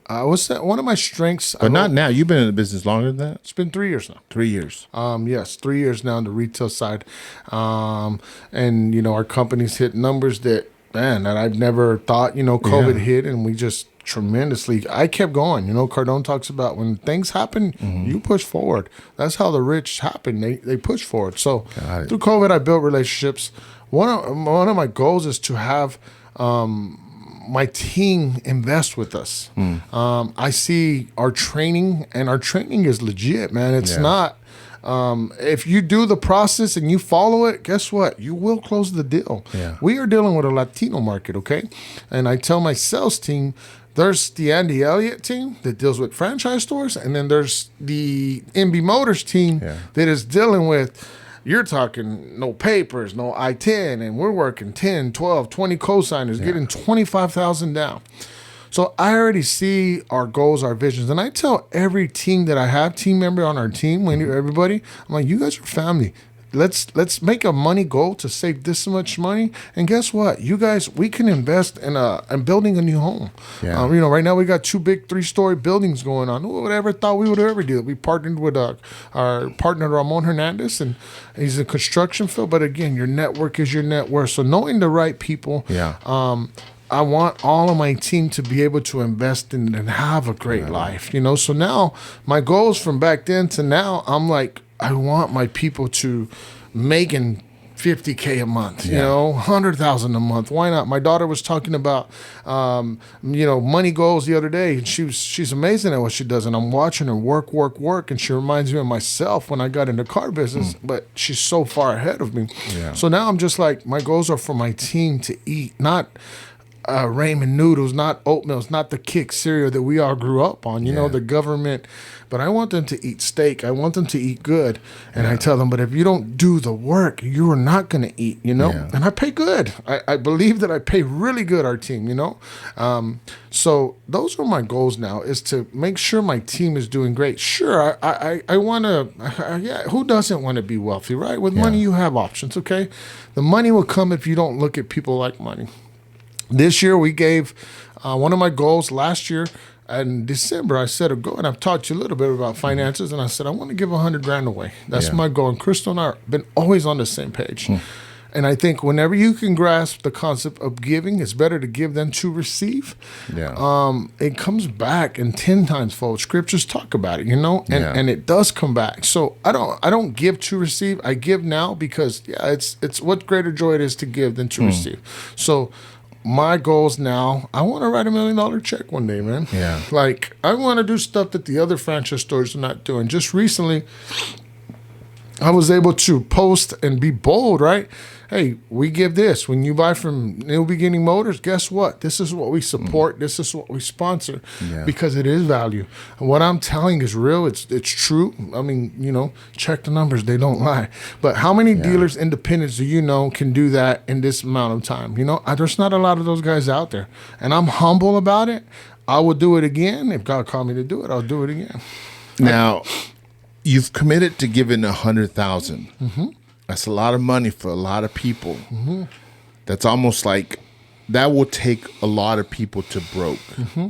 What's that? One of my strengths. But not now. You've been in the business longer than that. It's been 3 years now. 3 years. Yes, 3 years now on the retail side, and our company's hit numbers that I've never thought. COVID hit, and we just tremendously. I kept going. Cardone talks about when things happen, you push forward. That's how the rich happen. They push forward. So through COVID, I built relationships. One of my goals is to have my team invest with us. I see our training, and our training is legit, man. It's not. If you do the process and you follow it, guess what? You will close the deal. Yeah. We are dealing with a Latino market, okay? And I tell my sales team, there's the Andy Elliott team that deals with franchise stores, and then there's the MB Motors team that is dealing with, you're talking no papers, no I-10, and we're working 10, 12, 20 co-signers, getting 25,000 down. So I already see our goals, our visions, and I tell every team that I have, team member on our team, everybody, I'm like, you guys are family. let's make a money goal to save this much money. And guess what? You guys, we can invest in building a new home. Yeah. Right now we got 2 big 3-story buildings going on. Who would ever thought we would ever do it? We partnered with our partner Ramon Hernandez, and he's in the construction field. But again, your network is your net worth. So knowing the right people. Yeah. I want all of my team to be able to invest in and have a great life, So now my goals from back then to now, I'm like, I want my people to making $50K a month, 100,000 a month. Why not? My daughter was talking about, money goals the other day, and she's amazing at what she does. And I'm watching her work, and she reminds me of myself when I got into car business. But she's so far ahead of me. Yeah. So now I'm just like, my goals are for my team to eat, not ramen noodles, not oatmeals, not the kick cereal that we all grew up on, the government. But I want them to eat steak. I want them to eat good. And I tell them, but if you don't do the work, you are not going to eat, Yeah. And I pay good. I believe that I pay really good, our team, So those are my goals now, is to make sure my team is doing great. Sure, I want to, who doesn't want to be wealthy, right? With money, you have options, okay? The money will come if you don't look at people like money. This year, we gave one of my goals last year in December. I set a goal, and I've taught you a little bit about finances, and I said, I want to give $100,000 away. That's my goal. And Crystal and I have been always on the same page. And I think whenever you can grasp the concept of giving, it's better to give than to receive. Yeah. It comes back in 10 times fold. Scriptures talk about it, and it does come back. So I don't give to receive. I give now because it's what greater joy it is to give than to receive. So my goals now, I want to write $1 million check one day, man. Yeah. Like, I want to do stuff that the other franchise stores are not doing. Just recently, I was able to post and be bold, right? Hey, we give this. When you buy from New Beginning Motors, guess what? This is what we support. This is what we sponsor because it is value. And what I'm telling is real. It's true. I mean, check the numbers. They don't lie. But how many dealers, independents do you know can do that in this amount of time? There's not a lot of those guys out there. And I'm humble about it. I will do it again. If God called me to do it, I'll do it again. Now, you've committed to giving 100,000. Mm-hmm. That's a lot of money for a lot of people. Mm-hmm. That's almost like that will take a lot of people to broke. Mm-hmm.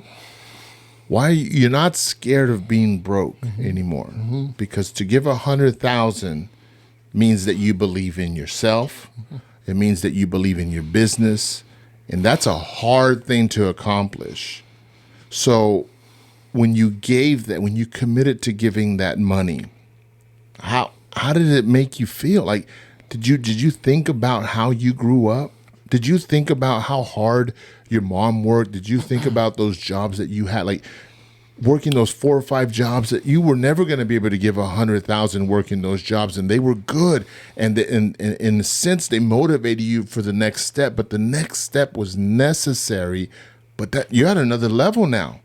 Why you're not scared of being broke anymore? Mm-hmm. Because to give 100,000 means that you believe in yourself. Mm-hmm. It means that you believe in your business, and that's a hard thing to accomplish. So when you gave that, when you committed to giving that money, how did it make you feel? Like, did you think about how you grew up? Did you think about how hard your mom worked? Did you think about those jobs that you had, like working those 4 or 5 jobs that you were never going to be able to give 100,000 working those jobs, and they were good, and in a sense they motivated you for the next step, but the next step was necessary, but that you're at another level now.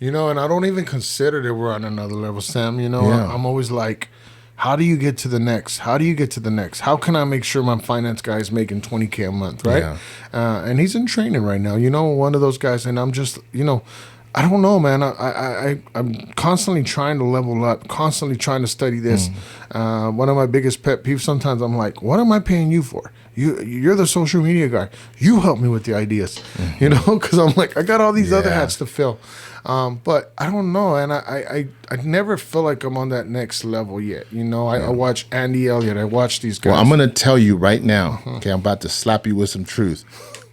And I don't even consider that we're on another level, Sam. I'm always like, how do you get to the next? How do you get to the next? How can I make sure my finance guy is making $20K a month, right? Yeah. And he's in training right now. One of those guys, and I'm just, I don't know, man. I'm constantly trying to level up, constantly trying to study this. One of my biggest pet peeves, sometimes I'm like, what am I paying you for? You're the social media guy. You help me with the ideas, because I'm like, I got all these other hats to fill. But I don't know, and I never feel like I'm on that next level yet. I watch Andy Elliott. I watch these guys. Well, I'm going to tell you right now, okay, I'm about to slap you with some truth.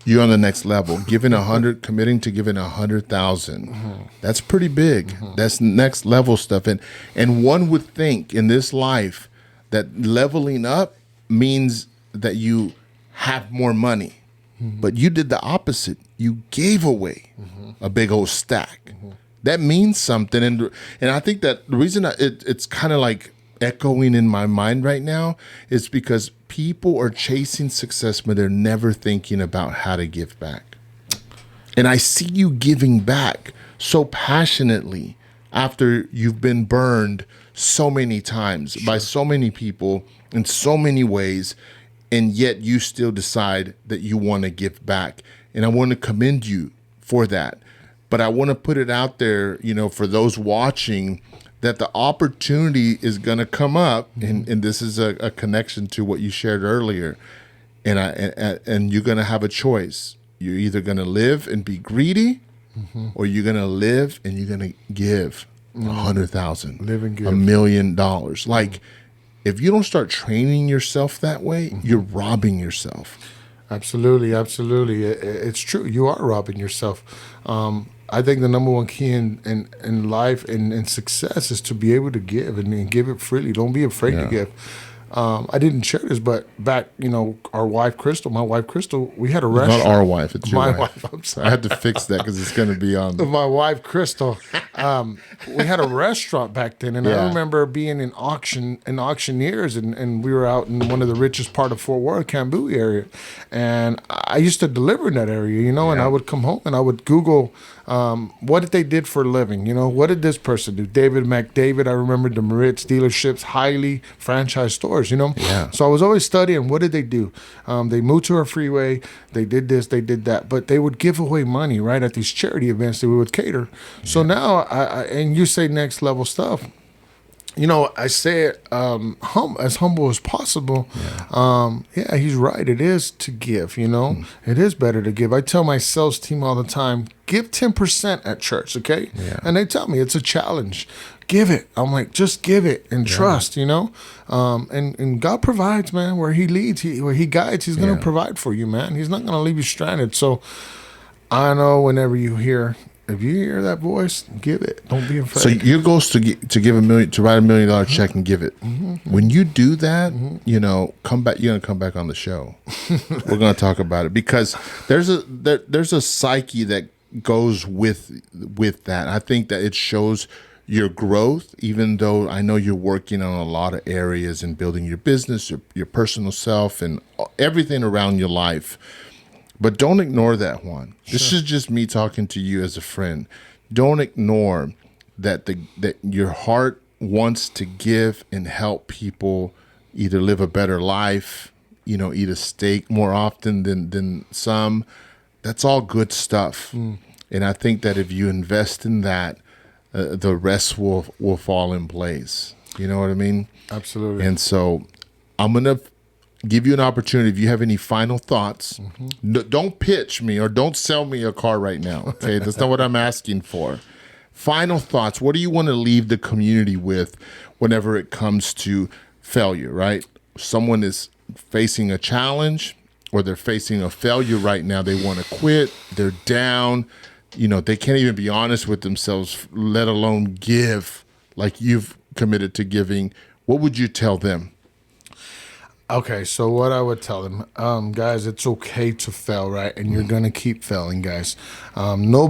You're on the next level. Committing to giving 100,000. That's pretty big. That's next level stuff. And one would think in this life that leveling up means that you have more money. But you did the opposite. You gave away a big old stack. That means something. And I think that the reason it's kind of like echoing in my mind right now is because people are chasing success, but they're never thinking about how to give back. And I see you giving back so passionately after you've been burned so many times by so many people in so many ways, and yet you still decide that you want to give back. And I want to commend you for that. But I want to put it out there, for those watching, that the opportunity is going to come up, and this is a connection to what you shared earlier, and you're going to have a choice. You're either going to live and be greedy, or you're going to live and you're going to give $100,000, live and give $1 million. Like, if you don't start training yourself that way, you're robbing yourself. Absolutely, absolutely. It's true. You are robbing yourself. I think the number one key in life and success is to be able to give and give it freely. Don't be afraid to give. I didn't share this, but back, our wife, Crystal, my wife, Crystal, we had a restaurant. Not our wife, it's your my wife. I'm sorry. I had to fix that because it's going to be on. My wife, Crystal, we had a restaurant back then, and I remember being in auctioneers, and we were out in one of the richest part of Fort Worth, Camboose area, and I used to deliver in that area, and I would come home and I would Google what did they did for a living, what did this person do? David McDavid, I remember the Maritz dealerships, highly franchised stores, So I was always studying what did they do. They moved to a freeway, they did this, they did that, but they would give away money right at these charity events that we would cater. So now and you say next level stuff, I say it as humble as possible. He's right. It is to give, It is better to give. I tell my sales team all the time, give 10% at church, okay? Yeah. And they tell me it's a challenge. Give it. I'm like, just give it and trust, And God provides, man, where he leads, where he guides, he's going to provide for you, man. He's not going to leave you stranded. So I know whenever if you hear that voice, give it. Don't be afraid. So your goal is to give $1 million, to write $1 million check and give it. When you do that, come back. You're gonna come back on the show. We're gonna talk about it because there's a psyche that goes with that. I think that it shows your growth, even though I know you're working on a lot of areas and building your business, your personal self, and everything around your life. But don't ignore that, Juan. Sure. This is just me talking to you as a friend. Don't ignore that your heart wants to give and help people either live a better life, eat a steak more often than some. That's all good stuff. And I think that if you invest in that, the rest will fall in place. You know what I mean? Absolutely. And so I'm going to give you an opportunity. If you have any final thoughts, don't pitch me or don't sell me a car right now. Okay, that's not what I'm asking for. Final thoughts. What do you want to leave the community with whenever it comes to failure, right? Someone is facing a challenge or they're facing a failure right now. They want to quit. They're down. They can't even be honest with themselves, let alone give like you've committed to giving. What would you tell them? Okay, so what I would tell them, guys, it's okay to fail, right? And you're going to keep failing, guys. No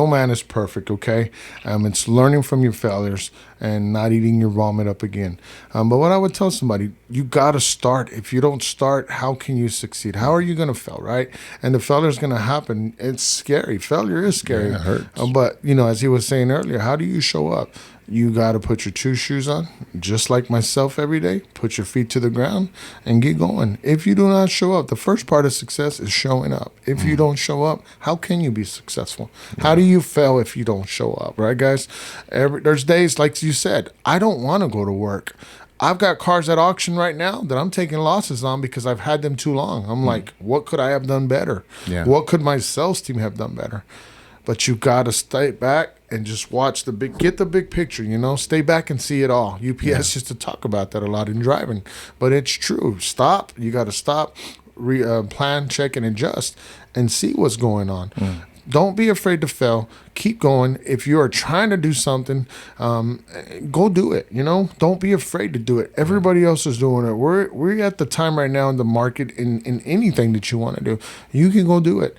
man is perfect, okay? It's learning from your failures and not eating your vomit up again. But what I would tell somebody, you got to start. If you don't start, how can you succeed? How are you going to fail, right? And the failure is going to happen. It's scary. Failure is scary. Yeah, it hurts. But, as he was saying earlier, how do you show up? You got to put your 2 shoes on, just like myself every day. Put your feet to the ground and get going. If you do not show up, the first part of success is showing up. If you don't show up, how can you be successful? How do you fail if you don't show up, right, guys? There's days, like you said, I don't want to go to work. I've got cars at auction right now that I'm taking losses on because I've had them too long. I'm like, what could I have done better? Yeah. What could my sales team have done better? But you got to stay back and just watch get the big picture, stay back and see it all. UPS used to talk about that a lot in driving, but it's true. Stop. You got to stop, plan, check, and adjust and see what's going on. Don't be afraid to fail. Keep going. If you are trying to do something, go do it. Don't be afraid to do it. Everybody else is doing it. We're at the time right now in the market in anything that you want to do. You can go do it.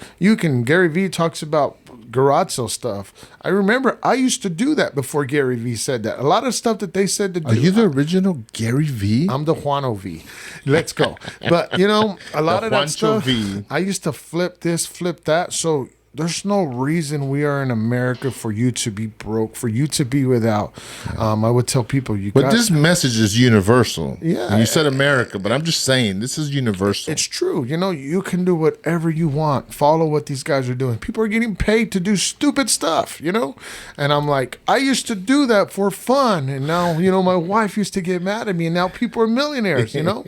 Gary Vee talks about garage sale stuff. I remember I used to do that before Gary Vee said that. A lot of stuff that they said to do. Are you the original Gary Vee? I'm the Juano V. Let's go. But, a lot of that stuff, I used to flip this, flip that. So there's no reason we are in America for you to be broke, for you to be without. I would tell people But this message is universal. Yeah. And you said America, but I'm just saying this is universal. It's true. You know, you can do whatever you want. Follow what these guys are doing. People are getting paid to do stupid stuff, you know? And I'm like, I used to do that for fun. And now, you know, my wife used to get mad at me. And now people are millionaires, you know?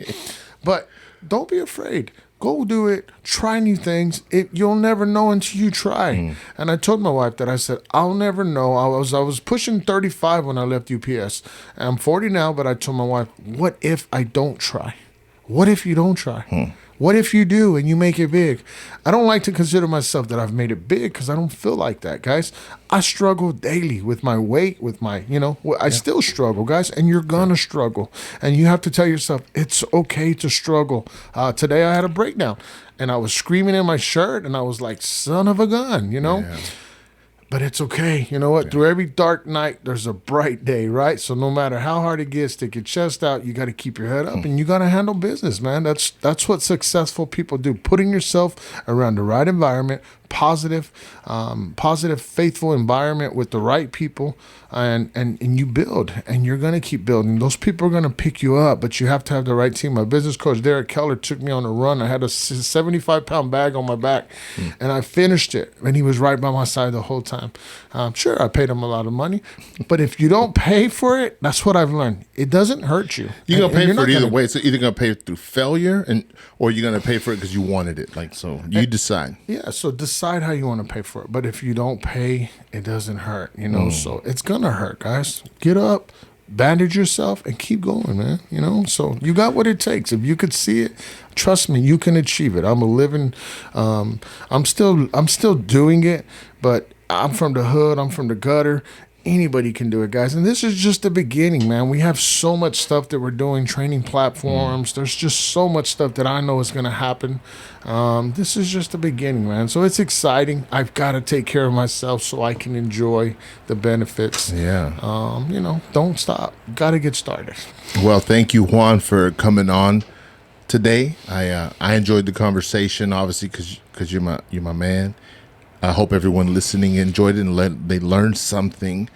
But don't be afraid. Go do it. Try new things. You'll never know until you try. And I told my wife that. I said, I'll never know. I was pushing 35 when I left UPS. And I'm 40 now, but I told my wife, what if I don't try? What if you don't try? What if you do and you make it big? I don't like to consider myself that I've made it big because I don't feel like that, guys. I struggle daily with my weight, with my, you know, I still struggle, guys, and you're going to struggle. And you have to tell yourself, it's okay to struggle. Today I had a breakdown and I was screaming in my shirt and I was like, son of a gun, you know? Yeah. But it's okay. You know what? Yeah. Through every dark night, there's a bright day, right? So no matter how hard it gets, stick your chest out. You got to keep your head up, and you got to handle business, man. That's what successful people do. Putting yourself around the right environment, positive, faithful environment with the right people, and you build, and you're going to keep building. Those people are going to pick you up, but you have to have the right team. My business coach, Derek Keller, took me on a run. I had a 75-pound bag on my back, and I finished it, and he was right by my side the whole time. Sure, I paid him a lot of money, but if you don't pay for it, that's what I've learned. It doesn't hurt you. You're going to pay for it either way. It's either going to pay through failure, or you're going to pay for it because you wanted it. Like, so you decide. Yeah, so decide how you want to pay for it. But if you don't pay, it doesn't hurt, you know. So it's going to hurt, guys. Get up, bandage yourself, and keep going, man. You know, so you got what it takes. If you could see it, trust me, you can achieve it. I'm a living, I'm still doing it, but I'm from the hood, I'm from the gutter. Anybody can do it, guys. And this is just the beginning, man. We have so much stuff that we're doing, training platforms. There's just so much stuff that I know is going to happen. This is just the beginning, man. So it's exciting. I've got to take care of myself so I can enjoy the benefits. Yeah. You know, don't stop. Got to get started. Well, thank you, Juan, for coming on today. I enjoyed the conversation, obviously, because you're my man. I hope everyone listening enjoyed it and they learned something.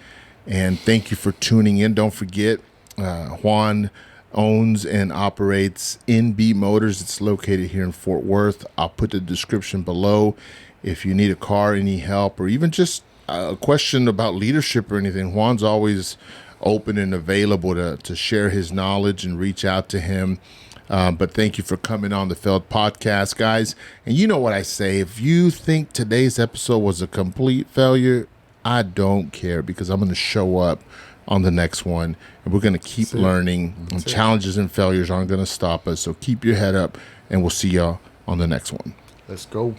And thank you for tuning in. Don't forget, Juan owns and operates NB Motors. It's located here in Fort Worth. I'll put the description below. If you need a car, any help, or even just a question about leadership or anything, Juan's always open and available to share his knowledge and reach out to him. But thank you for coming on the Failed Podcast, guys. And you know what I say. If you think today's episode was a complete failure, I don't care, because I'm going to show up on the next one. And we're going to keep learning. And challenges and failures aren't going to stop us. So keep your head up, and we'll see y'all on the next one. Let's go.